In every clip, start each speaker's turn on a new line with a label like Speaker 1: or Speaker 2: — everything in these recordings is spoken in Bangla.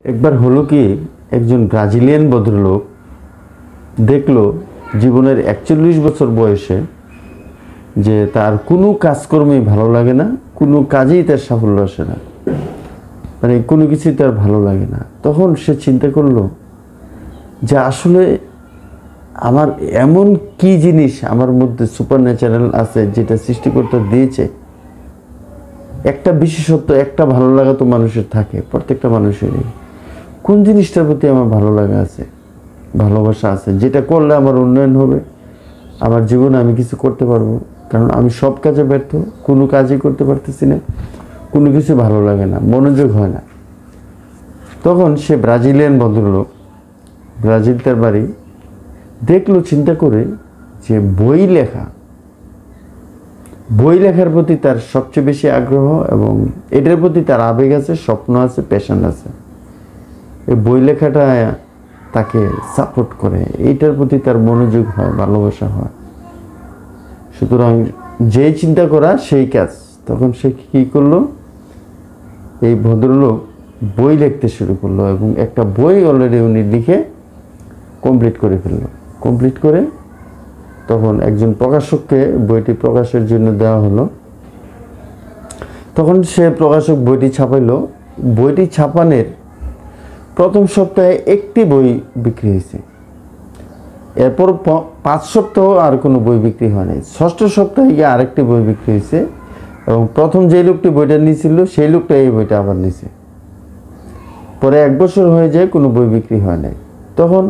Speaker 1: একবার হলো কি, একজন ব্রাজিলিয়ান ভদ্রলোক দেখলো জীবনের ৪১ বছর বয়সে যে তার কোনো কাজকর্মই ভালো লাগে না, কোনো কাজেই তার সাফল্য আসে না, মানে কোনো কিছুই তার ভালো লাগে না। তখন সে চিন্তা করলো যে আসলে আমার এমন কি জিনিস আমার মধ্যে সুপার ন্যাচারাল আছে যেটা সৃষ্টিকর্তা দিয়েছে। একটা বিশেষত্ব, একটা ভালো লাগা তো মানুষের থাকে, প্রত্যেকটা মানুষেরই। কোন জিনিসটার প্রতি আমার ভালো লাগা আছে, ভালোবাসা আছে, যেটা করলে আমার উন্নয়ন হবে, আমার জীবনে আমি কিছু করতে পারবো। কারণ আমি সব কাজে ব্যর্থ, কোনো কাজই করতে পারতেছি না, কোনো কিছু ভালো লাগে না, মনোযোগ হয় না। তখন সে ব্রাজিলিয়ান ভদ্রলোক, ব্রাজিল তার বাড়ি, দেখলো চিন্তা করে যে বই লেখার প্রতি তার সবচেয়ে বেশি আগ্রহ, এবং এটার প্রতি তার আবেগ আছে, স্বপ্ন আছে, প্যাশন আছে। এই বই লেখাটা তাকে সাপোর্ট করে, এইটার প্রতি তার মনোযোগ হয়, ভালোবাসা হয়। সুতরাং যে চিন্তা করা সেই কাজ। তখন সে কী করলো, এই ভদ্রলোক বই লিখতে শুরু করলো, এবং একটা বই অলরেডি উনি লিখে কমপ্লিট করে ফেললো। কমপ্লিট করে তখন একজন প্রকাশককে বইটি প্রকাশের জন্য দেওয়া হলো। তখন সে প্রকাশক বইটি ছাপাইলো। বইটি ছাপানোর প্রথম সপ্তাহে একটি বই বিক্রি হয়েছে। এরপর 5 সপ্তাহ আর কোনো বই বিক্রি হয়নি। 6ষ্ঠ সপ্তাহে গিয়ে আরেকটি বই বিক্রি হয়েছে, এবং প্রথম যে লোকটি বইটা নিয়েছিল সেই লোকটা এই বইটা আবার নিয়েছে। পরে 1 বছর হয়ে যায়, কোনো বই বিক্রি হয় নাই। তখন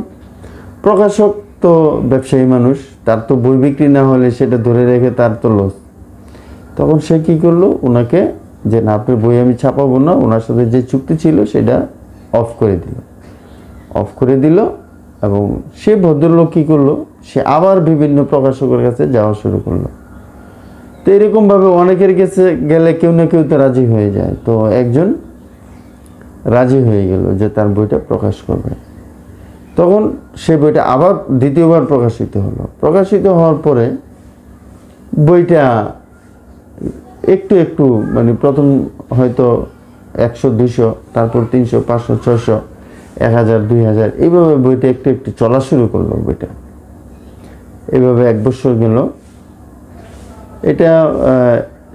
Speaker 1: প্রকাশক তো ব্যবসায়ী মানুষ, তার তো বই বিক্রি না হলে সেটা ধরে রেখে তার তো লস। তখন সে কী করলো, ওনাকে যে না, আপনার বই আমি ছাপাবো না, ওনার সাথে যে চুক্তি ছিল সেটা অফ করে দিল। এবং সে ভদ্রলোক কী করলো, সে আবার বিভিন্ন প্রকাশকের কাছে যাওয়া শুরু করলো। তো এরকমভাবে অনেকের কাছে গেলে কেউ না কেউ তো রাজি হয়ে যায়। তো একজন রাজি হয়ে গেল যে তার বইটা প্রকাশ করবে। তখন সে বইটা আবার দ্বিতীয়বার প্রকাশিত হলো। প্রকাশিত হওয়ার পরে বইটা একটু একটু, মানে প্রথম হয়তো 100, 200, তারপর 300, 500, 600, 1000, 2000, এইভাবে বইটা একটু একটু চলা শুরু করলো। বইটা এইভাবে 1 বছর গেল। এটা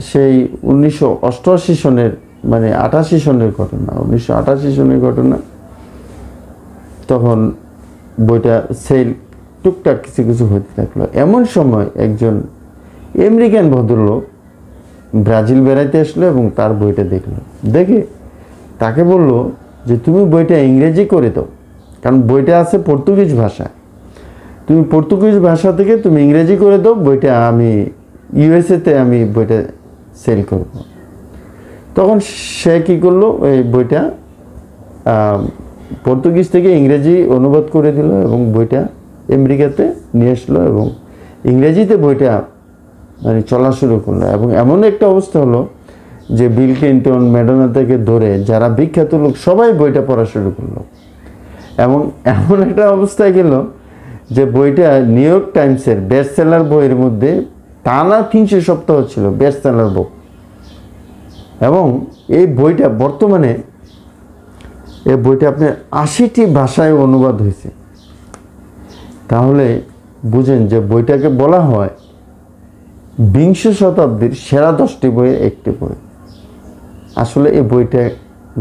Speaker 1: সেই 1988 সনের, মানে 88 সনের ঘটনা, 1988 সনের ঘটনা। তখন বইটা সেল টুকটাক কিছু কিছু হতে থাকলো। এমন সময় একজন আমেরিকান ভদ্রলোক ব্রাজিল বেড়াইতে আসলো এবং তার বইটা দেখে তাকে বলল যে তুমি বইটা ইংরেজি করে দাও, কারণ বইটা আছে পর্তুগিজ ভাষায়। তুমি পর্তুগিজ ভাষা থেকে তুমি ইংরেজি করে দাও, বইটা আমি ইউএসএতে আমি বইটা সেল করব। তখন সে কী করলো, এই বইটা পর্তুগিজ থেকে ইংরেজি অনুবাদ করে দিল, এবং বইটা আমেরিকাতে নিয়ে আসলো, এবং ইংরেজিতে বইটা মানে চলা শুরু করলো। এবং এমন একটা অবস্থা হলো যে বিল ক্লিন্টন, ম্যাডোনা থেকে ধরে যারা বিখ্যাত লোক সবাই বইটা পড়া শুরু করলো। এবং এমন একটা অবস্থায় গেল যে বইটা নিউ ইয়র্ক টাইমসের বেস্ট সেলার বইয়ের মধ্যে টানা 300 সপ্তাহ ছিল বেস্ট সেলার বই। এবং এই বইটা বর্তমানে, এই বইটা আপনার 80টি ভাষায় অনুবাদ হয়েছে। তাহলে বুঝেন যে বইটাকে বলা হয় 20 শতাব্দীর সেরা 10টি বইয়ের একটি বই। আসলে এই বইটার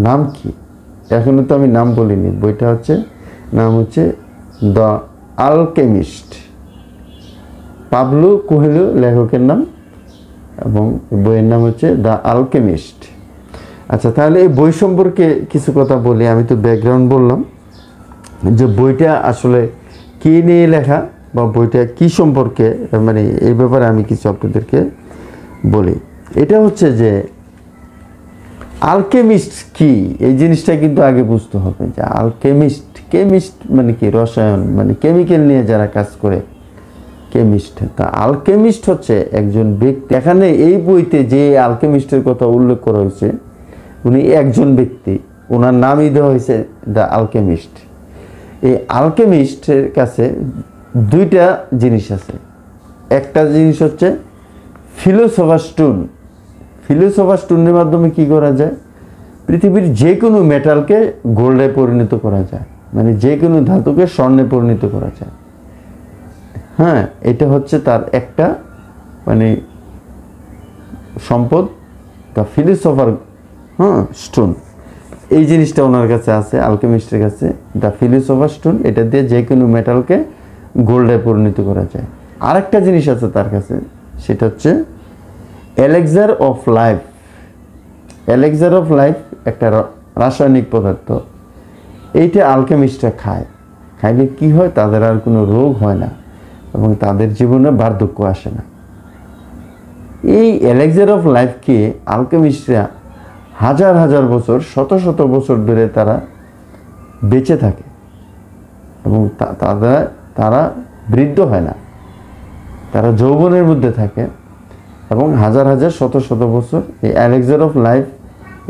Speaker 1: নাম কি, এখনো তো আমি নাম বলিনি। বইটা নাম হচ্ছে দ্য আলকেমিস্ট, পাবলো কোয়েলো লেখকের নাম, এবং বইয়ের নাম হচ্ছে দ্য আলকেমিস্ট। আচ্ছা, তাহলে এই বই সম্পর্কে কিছু কথা বলি। আমি তো ব্যাকগ্রাউন্ড বললাম যে বইটা আসলে কী নিয়ে লেখা বা বইটা কি সম্পর্কে, মানে এই ব্যাপারে আমি কিছু আপনাদেরকে বলি। এটা হচ্ছে যে আলকেমিস্ট কি, এই জিনিসটা কিন্তু আগে বুঝতে হবে যে কেমিস্ট মানে কি, রসায়ন মানে কেমিক্যাল নিয়ে যারা কাজ করে, কেমিস্ট। তা আলকেমিস্ট হচ্ছে একজন ব্যক্তি। এখানে এই বইতে যে আলকেমিস্টের কথা উল্লেখ করা হয়েছে, উনি একজন ব্যক্তি, ওনার নামই দেওয়া হয়েছে দ্য আলকেমিস্ট। এই আলকেমিস্টের কাছে 2টা জিনিস আছে। একটা জিনিস হচ্ছে ফিলোসোফার স্টোন। ফিলোসোফার স্টোনের মাধ্যমে কি করা যায়, পৃথিবীর যে কোনো মেটালকে গোল্ডে পরিণত করা যায়, মানে যে কোনো ধাতুকে স্বর্ণে পরিণত করা যায়। হ্যাঁ, এটা হচ্ছে তার একটা মানে সম্পদ, দ্য ফিলোসফার স্টোন। এই জিনিসটা ওনার কাছে আছে, আলকেমিস্টের কাছে, দ্য ফিলোসফার স্টোন। এটা দিয়ে যে কোনো মেটালকে গোল্ডে পরিণত করা যায়। আরেকটা জিনিস আছে তার কাছে, সেটা হচ্ছে এলেক্সার অফ লাইফ। এলেক্সার অফ লাইফ একটা রাসায়নিক পদার্থ। এইটা আলকেমিস্টরা খায়। খাইলে কি হয়, তাদের আর কোনো রোগ হয় না এবং তাদের জীবনে বার্ধক্য আসে না। এই এলেক্সার অফ লাইফকে আলকেমিস্টরা হাজার হাজার বছর, শত শত বছর ধরে তারা বেঁচে থাকে এবং তারা বৃদ্ধ হয় না, তারা যৌবনের মধ্যে থাকে এবং হাজার হাজার শত শত বছর এই এলেক্সার অফ লাইফ,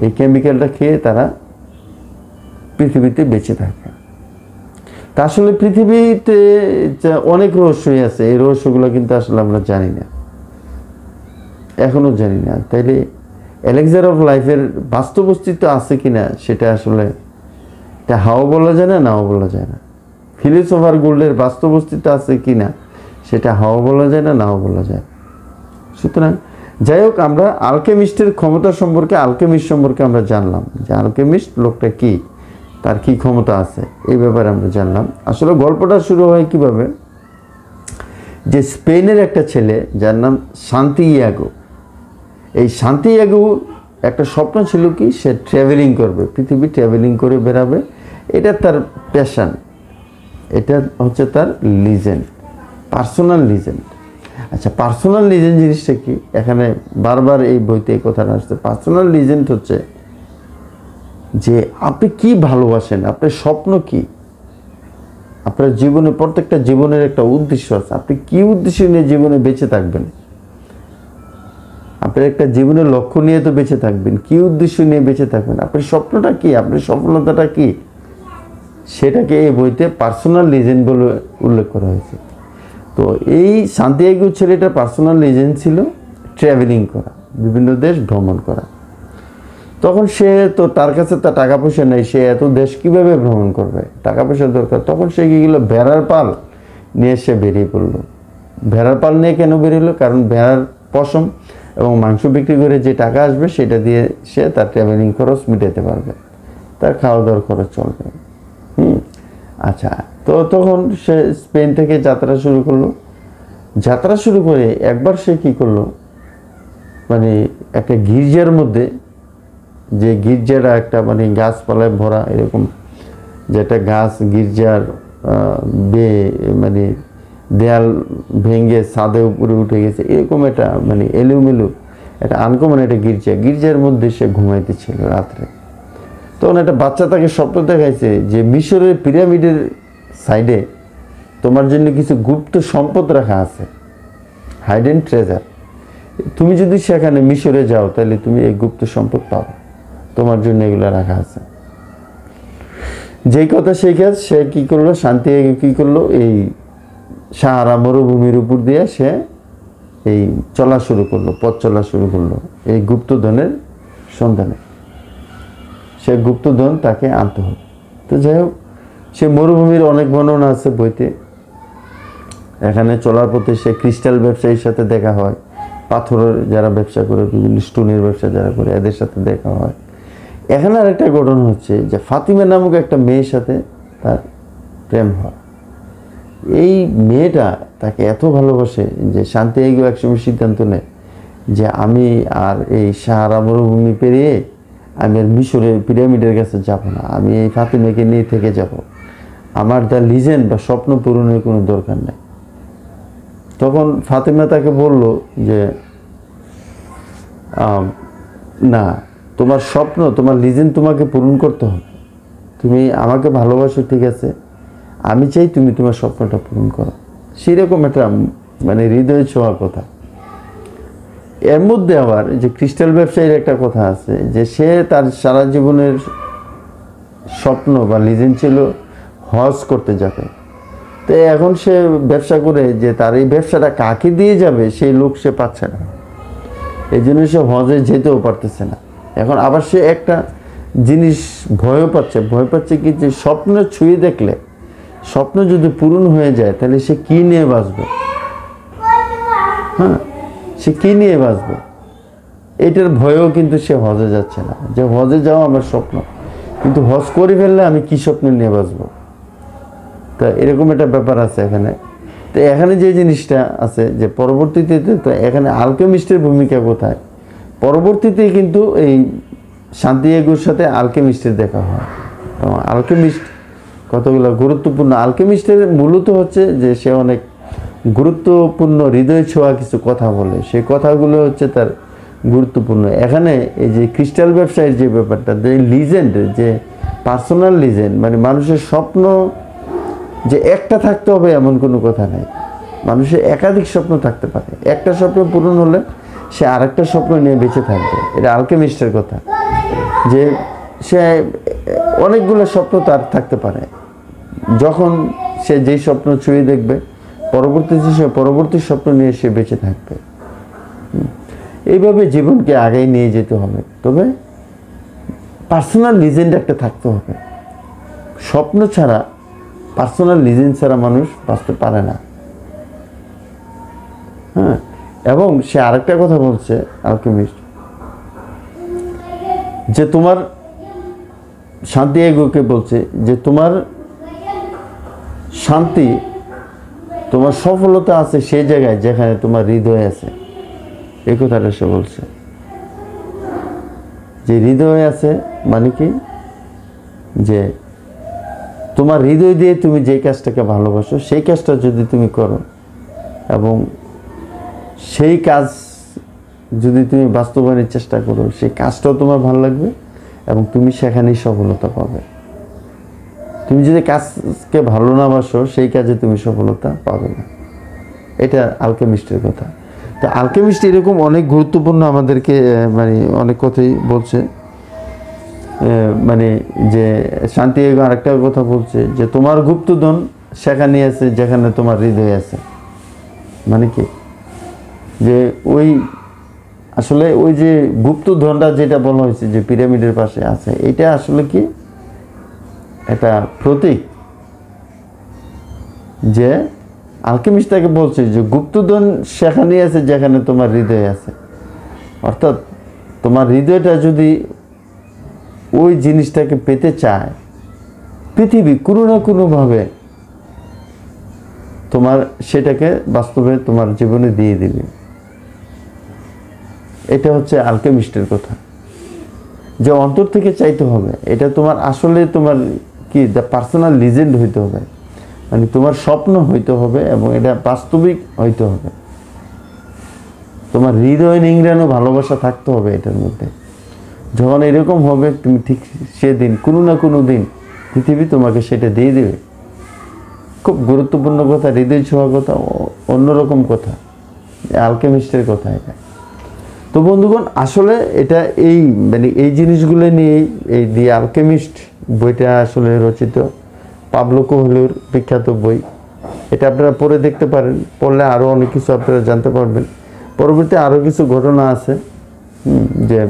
Speaker 1: এই কেমিক্যালটা খেয়ে তারা পৃথিবীতে বেঁচে থাকে। তা আসলে পৃথিবীতে অনেক রহস্যই আছে, এই রহস্যগুলো কিন্তু আসলে আমরা জানি না, এখনো জানি না। তাইলে এলেক্সার অফ লাইফের বাস্তব অস্তিত্ব আছে কিনা সেটা আসলে এটা হাও বলা যায় না, নাও বলা যায় না। ফিলোসফার গোল্ডের বাস্তব অস্তিত্ব আছে কিনা সেটা হাও বলা যায় না, নাও বলা যায়। সুতরাং যাই হোক, আমরা আলকেমিস্টের ক্ষমতা সম্পর্কে, আলকেমিস্ট সম্পর্কে আমরা জানলাম যে আলকেমিস্ট লোকটা কি, তার কি ক্ষমতা আছে, এই ব্যাপারে আমরা জানলাম। আসলে গল্পটা শুরু হয় কিভাবে, যে স্পেনের একটা ছেলে যার নাম সান্তিয়াগো, এই সান্তিয়াগো একটা স্বপ্ন ছিল কি, সে ট্রাভেলিং করবে, পৃথিবী ট্রাভেলিং করে বেড়াবে, এটা তার প্যাশন, এটা হচ্ছে তার লিজেন্ড, পার্সোনাল লিজেন্ড। আচ্ছা, পার্সোনাল লিজেন্ড জিনিসটা কি, এখানে বারবার এই বইতে এই কথাটা আসছে। পার্সোনাল লিজেন্ড হচ্ছে যে আপনি কি ভালোবাসেন, আপনার স্বপ্ন কি, আপনার জীবনে, প্রত্যেকটা জীবনের একটা উদ্দেশ্য আছে, আপনি কি উদ্দেশ্য নিয়ে জীবনে বেঁচে থাকবেন, আপনার একটা জীবনের লক্ষ্য নিয়ে তো বেঁচে থাকবেন, কি উদ্দেশ্য নিয়ে বেঁচে থাকবেন, আপনার স্বপ্নটা কি, আপনার সফলতাটা কি, সেটাকে এই বইতে পার্সোনাল লিজেন্ড বলে উল্লেখ করা হয়েছে। তো এই সান্তিয়াগো ছেলেটা পার্সোনাল লিজেন্ড ছিল ট্রাভেলিং করা, বিভিন্ন দেশ ভ্রমণ করা। তখন সে তো, তার কাছে তো টাকা পয়সা নেই, সে এত দেশ কিভাবে ভ্রমণ করবে, টাকা পয়সার দরকার। তখন সে কি গেলো, ভেড়ার পাল নিয়ে সে বেরিয়ে পড়লো। ভেড়ার পাল নিয়ে কেন বেরিয়ে, কারণ ভেড়ার পশম এবং মাংস বিক্রি করে যে টাকা আসবে সেটা দিয়ে সে তার ট্রাভেলিং খরচ মিটাতে পারবে, তার খাওয়া দাওয়ার খরচ চলবে। আচ্ছা, তো তখন সে স্পেন থেকে যাত্রা শুরু করলো। যাত্রা শুরু করে একবার সে কি করলো, মানে একটা গির্জার মধ্যে, যে গির্জাটা একটা মানে গাছপালায় ভরা, এরকম যেটা গাছ গির্জার মানে দেয়াল ভেঙে ছাদে উপরে উঠে গেছে, এরকম একটা মানে এলোমেলো একটা আনকমন একটা গির্জার মধ্যে সে ঘুমাইতেছিল রাত্রে। তখন একটা বাচ্চা তাকে স্বপ্ন দেখাইছে যে মিশরের পিরামিডের সাইডে তোমার জন্য কিছু গুপ্ত সম্পদ রাখা আছে, হাইডেন ট্রেজার। তুমি যদি সেখানে মিশরে যাও তাহলে তুমি এই গুপ্ত সম্পদ পাও, তোমার জন্য এগুলো রাখা আছে। যেই কথা সেই কাজ, সে কি করলো, সান্তিয়াগো কি করলো, এই সাহারা মরুভূমির উপর দিয়ে সে এই চলা শুরু করলো, পথ চলা শুরু করলো এই গুপ্তধনের সন্ধানে। সে গুপ্তধন তাকে আনতে হবে। তো যাই হোক, সে মরুভূমির অনেক বর্ণনা আছে বইতে। এখানে চলার পথে সে ক্রিস্টাল ব্যবসায়ীর সাথে দেখা হয়, পাথরের যারা ব্যবসা করে, বিভিন্ন স্টোনের ব্যবসা যারা করে, এদের সাথে দেখা হয়। এখানে আরেকটা ঘটনা হচ্ছে যে ফাতিমা নামক একটা মেয়ের সাথে তার প্রেম হয়। এই মেয়েটা তাকে এত ভালোবাসে যে সান্তিয়াগো একসময় সিদ্ধান্ত নেয় যে আমি আর এই সাহারা মরুভূমি পেরিয়ে আমি আর মিশরের পিরামিডের কাছে যাব না, আমি এই ফাতিমাকে নিয়ে থেকে যাব, আমার দ্য লিজেন্ড বা স্বপ্ন পূরণের কোনো দরকার নেই। তখন ফাতিমা তাকে বলল যে না, তোমার স্বপ্ন, তোমার লিজেন্ড তোমাকে পূরণ করতে হবে, তুমি আমাকে ভালোবাসো ঠিক আছে, আমি চাই তুমি তোমার স্বপ্নটা পূরণ করো। সেরকম একটা মানে হৃদয় ছোঁয়া কথা। এর মধ্যে আবার যে ক্রিস্টাল ব্যবসায়ীর একটা কথা আছে যে সে তার সারা জীবনের স্বপ্ন বা লিজেন্ড ছিল হজ করতে যাবে। তো এখন সে ব্যবসা করে যে তার এই ব্যবসাটা কাকে দিয়ে যাবে সেই লোক সে পাচ্ছে না, এই জন্য সে হজে যেতেও পারতেছে না। এখন আবার সে একটা জিনিস ভয় পাচ্ছে কি যে স্বপ্ন ছুঁয়ে দেখলে স্বপ্ন যদি পূরণ হয়ে যায় তাহলে সে কি নিয়ে বাঁচবে? হ্যাঁ, সে কি নিয়ে বাঁচবে? এটার ভয়েও কিন্তু সে হজে যাচ্ছে না, যে হজে যাওয়া আমার স্বপ্ন, কিন্তু হজ করে ফেললে আমি কি স্বপ্ন নিয়ে বাঁচবো? তা এরকম একটা ব্যাপার আছে এখানে। তো এখানে যে জিনিসটা আছে যে পরবর্তীতে, তো এখানে আলকেমিস্টের ভূমিকা কোথায়? পরবর্তীতে কিন্তু এই সান্তিয়াগোর সাথে আলকেমিস্টের দেখা হয়। আলকেমিস্ট কতগুলো গুরুত্বপূর্ণ, আলকেমিস্টের মূলত হচ্ছে যে সে অনেক গুরুত্বপূর্ণ হৃদয় ছোঁয়া কিছু কথা বলে, সেই কথাগুলো হচ্ছে তার গুরুত্বপূর্ণ। এখানে এই যে ক্রিস্টাল ব্যবসায়ের যে ব্যাপারটা, যে লিজেন্ড, যে পার্সোনাল লিজেন্ড, মানে মানুষের স্বপ্ন যে একটা থাকতে হবে এমন কোনো কথা নেই। মানুষের একাধিক স্বপ্ন থাকতে পারে, একটা স্বপ্ন পূরণ হলে সে আরেকটা স্বপ্ন নিয়ে বেঁচে থাকবে। এটা আলকেমিস্টের কথা, যে সে অনেকগুলো স্বপ্ন তার থাকতে পারে। যখন সে যেই স্বপ্ন ছুঁয়ে দেখবে, পরবর্তীতে সে পরবর্তী স্বপ্ন নিয়ে সে বেঁচে থাকবে। এইভাবে জীবনকে আগেই নিয়ে যেতে হবে, তবে পার্সোনাল লিজেন্ড একটা থাকতে হবে। স্বপ্ন ছাড়া, পার্সোনাল লিজেন্ড ছাড়া মানুষ বাঁচতে পারে না। হ্যাঁ, এবং সে আরেকটা কথা বলছে আলকেমিস্ট, যে তোমার সান্তিয়াগোকে বলছে যে তোমার শান্তি, তোমার সফলতা আছে সেই জায়গায় যেখানে তোমার হৃদয় আছে। এই কথাটা সে বলছে, যে হৃদয় আছে মানে কি, যে তোমার হৃদয় দিয়ে তুমি যে কাজটাকে ভালোবাসো সেই কাজটা যদি তুমি করো এবং সেই কাজ যদি তুমি বাস্তবায়নের চেষ্টা করো, সেই কাজটাও তোমার ভালো লাগবে এবং তুমি সেখানেই সফলতা পাবে। তুমি যদি কাজকে ভালো না বাসো সেই কাজে তুমি সফলতা পাবে না। এটা আলকেমিস্টের কথা। তো আলকেমিস্ট এরকম অনেক গুরুত্বপূর্ণ আমাদেরকে মানে অনেক কথাই বলছে। মানে যে সান্তিয়াগো আরেকটা কথা বলছে যে তোমার গুপ্তধন সেখানে আছে যেখানে তোমার হৃদয় আছে। মানে কি, যে ওই আসলে ওই যে গুপ্তধনটা যেটা বলা হয়েছে যে পিরামিডের পাশে আছে, এটা আসলে কি এটা প্রতীক, যে আলকেমিস্ট তাকে বলছে যে গুপ্তধন সেখানেই আছে যেখানে তোমার হৃদয় আছে। অর্থাৎ তোমার হৃদয়টা যদি ওই জিনিসটাকে পেতে চায়, পৃথিবী কোনো না কোনোভাবে তোমার সেটাকে বাস্তবে তোমার জীবনে দিয়ে দিবে। এটা হচ্ছে আলকেমিস্টের কথা, যে অন্তর থেকে চাইতে হবে। এটা তোমার আসলে তোমার কি দ্য পার্সোনাল লিজেন্ড হইতে হবে, মানে তোমার স্বপ্ন হইতে হবে এবং এটা বাস্তবিক হইতে হবে। তোমার হৃদয় নিংড়ানো ভালোবাসা থাকতে হবে এটার মধ্যে। যখন এরকম হবে, তুমি ঠিক সেদিন কোনো না কোনো দিন পৃথিবী তোমাকে সেটা দিয়ে দেবে। খুব গুরুত্বপূর্ণ কথা, হৃদয় ছোঁয়া কথা, অন্যরকম কথা, আলকেমিস্টের কথা এটা। তো বন্ধুগণ, আসলে এটা এই মানে এই জিনিসগুলো নিয়ে এই দি আলকেমিস্ট বইটা আসলে রচিত, পাবলো কোয়েলোর বিখ্যাত বই। এটা আপনারা পড়ে দেখতে পারেন, পড়লে আরও অনেক কিছু আপনারা জানতে পারবেন। পরবর্তী আরও কিছু ঘটনা আছে, যে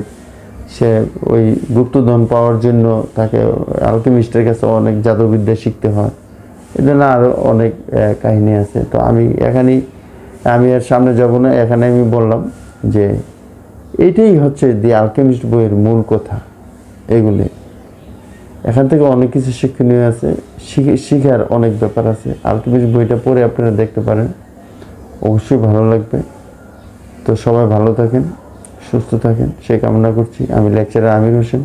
Speaker 1: সে ওই গুপ্তধন পাওয়ার জন্য তাকে আলকেমিস্টের কাছে অনেক জাদুবিদ্যা শিখতে হয়। এটা না আরও অনেক কাহিনী আছে। তো আমি এর সামনে যাব না, এখানে আমি বললাম যে এইটাই হচ্ছে দি আলকেমিস্ট বইয়ের মূল কথা। এগুলি এখান থেকে অনেক কিছু শিক্ষণীয় আছে, শিখার অনেক ব্যাপার আছে। আলকেমিস্ট বইটা পড়ে আপনারা দেখতে পারেন, অবশ্যই ভালো লাগবে। তো সবাই ভালো থাকেন, সুস্থ থাকেন সেই কামনা করছি। আমি লেকচারার আমির হোসেন।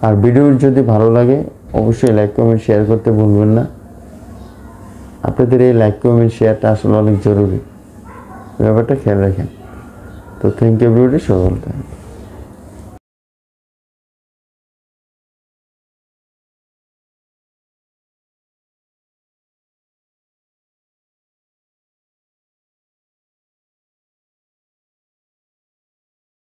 Speaker 1: আর ভিডিও যদি ভালো লাগে অবশ্যই লাইক কমেন্ট শেয়ার করতে ভুলবেন না। আপনাদের এই লাইক কমেন্ট শেয়ারটা আসলে অনেক জরুরি, ব্যাপারটা খেয়াল রাখেন। তো থ্যাংক ইউ এভরিবডি, সবাই ভালো থাকেন।